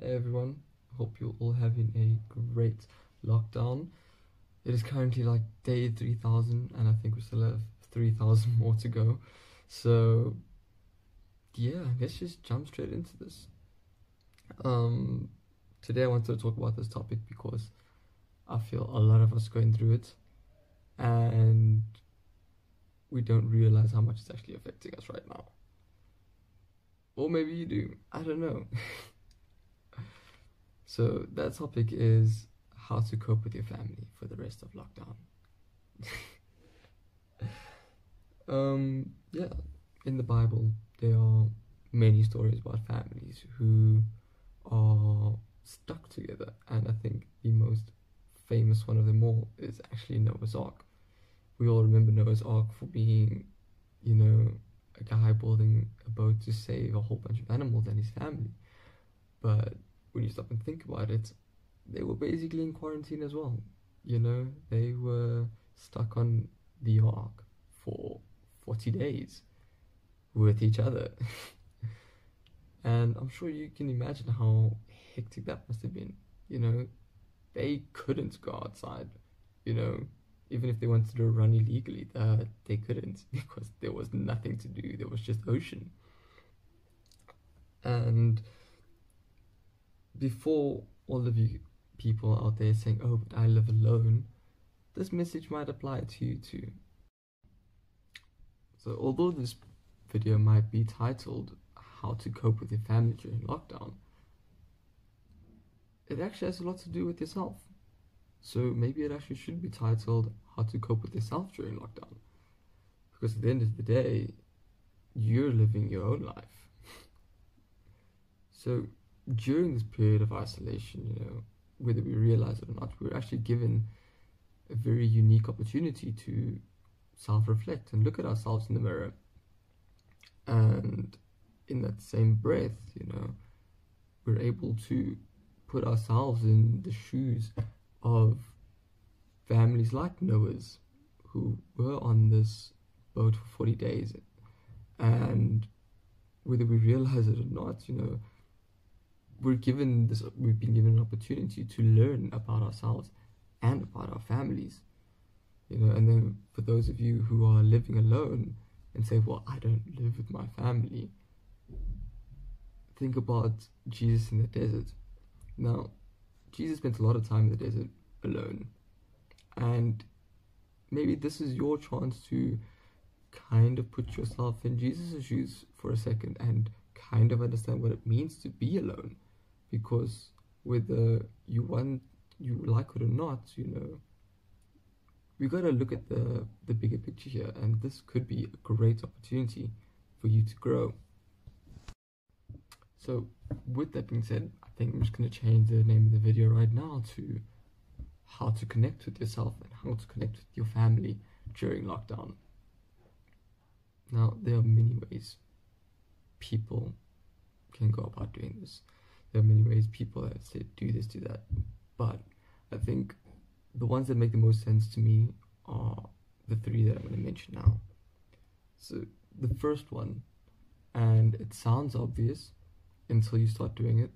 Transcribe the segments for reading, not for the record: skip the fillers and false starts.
Hey everyone, hope you're all having a great lockdown. It is currently like day 3000, and I think we still have 3000 more to go. So, yeah, let's just jump straight into this. Um, Today I wanted to talk about this topic because I feel a lot of us going through it, and we don't realize how much it's actually affecting us right now. Or maybe you do, I don't know. So, that topic is how to cope with your family for the rest of lockdown. Yeah, in the Bible, there are many stories about families who are stuck together, and I think the most famous one of them all is actually Noah's Ark. We all remember Noah's Ark for being, you know, a guy building a boat to save a whole bunch of animals and his family. But when you stop and think about it, they were basically in quarantine as well. They were stuck on the ark for 40 days with each other. And I'm sure you can imagine how hectic that must have been. You know, they couldn't go outside, you know, even if they wanted to run illegally, they couldn't because there was nothing to do. There was just ocean. And before all of you people out there saying, oh, but I live alone, this message might apply to you too. So, although this video might be titled How to Cope with Your Family During Lockdown, it actually has a lot to do with yourself. So, maybe it actually should be titled How to Cope with Yourself During Lockdown. Because at the end of the day, you're living your own life. So, during this period of isolation, whether we realize it or not, we're actually given a very unique opportunity to self reflect and look at ourselves in the mirror. And in that same breath, we're able to put ourselves in the shoes of families like Noah's who were on this boat for 40 days. And whether we realize it or not, we've been given an opportunity to learn about ourselves and about our families. And then for those of you who are living alone and say, well, I don't live with my family, think about Jesus in the desert. Now, Jesus spent a lot of time in the desert alone, and maybe this is your chance to kind of put yourself in Jesus' shoes for a second and kind of understand what it means to be alone, because whether you like it or not, we got to look at the bigger picture here, and this could be a great opportunity for you to grow. So, with that being said, I think I'm just going to change the name of the video right now to how to connect with yourself and how to connect with your family during lockdown. Now, there are many ways people can go about doing this. There are many ways people that say do this, do that, but I think the ones that make the most sense to me are the three that I'm going to mention now. So, the first one, and it sounds obvious until you start doing it,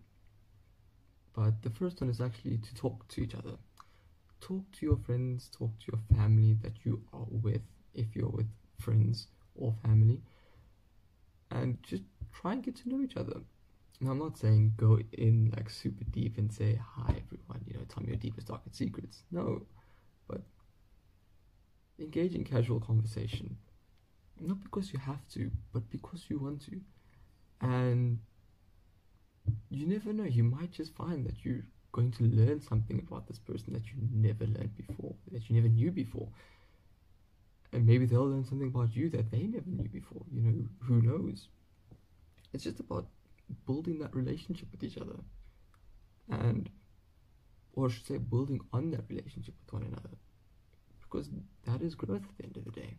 but the first one is actually to talk to each other. Talk to your friends, talk to your family that you are with, if you're with friends or family, and just try and get to know each other. Now, I'm not saying go in like super deep and say, hi everyone, tell me your deepest, darkest secrets. No, but engage in casual conversation. Not because you have to, but because you want to. And you never know, you might just find that you're going to learn something about this person that you never learned before, that you never knew before. And maybe they'll learn something about you that they never knew before, who knows? It's just about building that relationship with each other, or I should say building on that relationship with one another, because that is growth at the end of the day.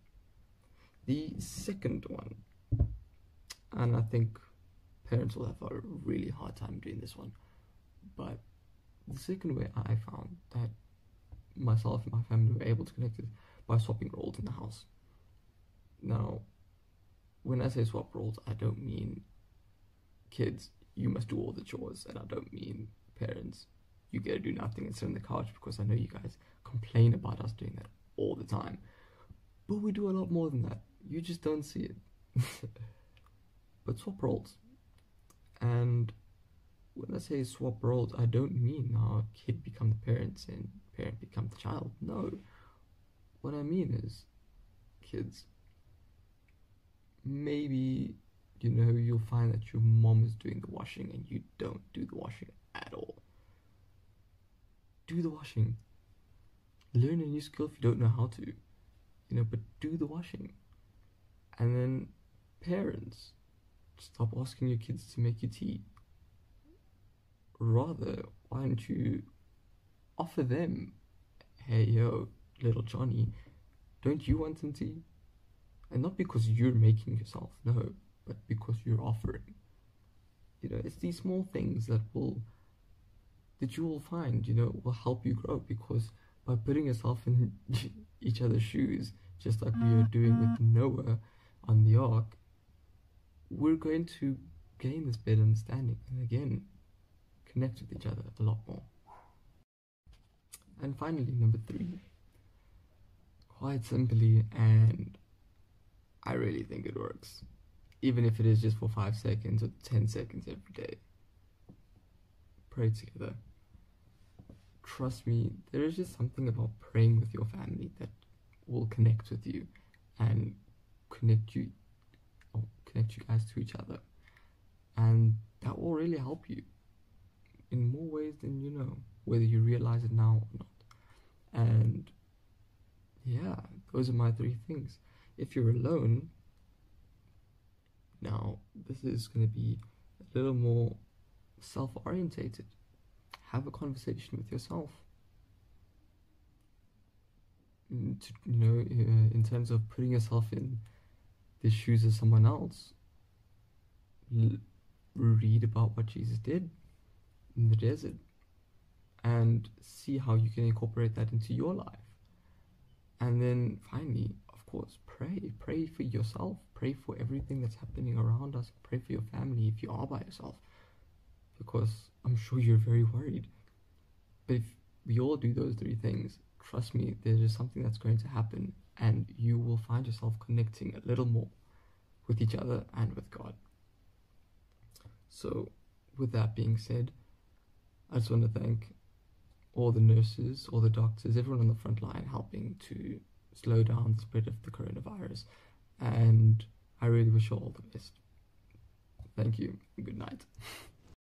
The second one, and I think parents will have a really hard time doing this one, but the second way I found that myself and my family were able to connect is by swapping roles in the house. Now, when I say swap roles, I don't mean kids, you must do all the chores, and I don't mean parents, you get to do nothing and sit on the couch, because I know you guys complain about us doing that all the time. But we do a lot more than that. You just don't see it. But swap roles. And when I say swap roles, I don't mean now kid become the parents and parent become the child. No. What I mean is, kids, maybe, you'll find that your mom is doing the washing and you don't do the washing at all. Do the washing. Learn a new skill if you don't know how to, but do the washing. And then parents, stop asking your kids to make you tea. Rather, why don't you offer them, hey, yo, little Johnny, don't you want some tea? And not because you're making yourself, no, but because you're offering. It's these small things that you will find, will help you grow, because by putting yourself in each other's shoes, just like we are doing with Noah on the ark, we're going to gain this better understanding, and again, connect with each other a lot more. And finally, number 3, quite simply, and I really think it works, even if it is just for 5 seconds or 10 seconds every day. Pray together. Trust me, there is just something about praying with your family that will connect with you and connect you guys to each other, and that will really help you in more ways than you know, whether you realize it now or not. And yeah, those are my 3 things. If you're alone, now this is going to be a little more self-orientated. Have a conversation with yourself. In terms of putting yourself in the shoes of someone else, read about what Jesus did in the desert and see how you can incorporate that into your life. And then finally, of course, pray for yourself, pray for everything that's happening around us, pray for your family if you are by yourself, because I'm sure you're very worried. But if we all do those 3 things, trust me, there is something that's going to happen, and you will find yourself connecting a little more with each other and with God. So with that being said, I just want to thank all the nurses, all the doctors, everyone on the front line helping to slow down the spread of the coronavirus, and I really wish you all the best. Thank you, and good night.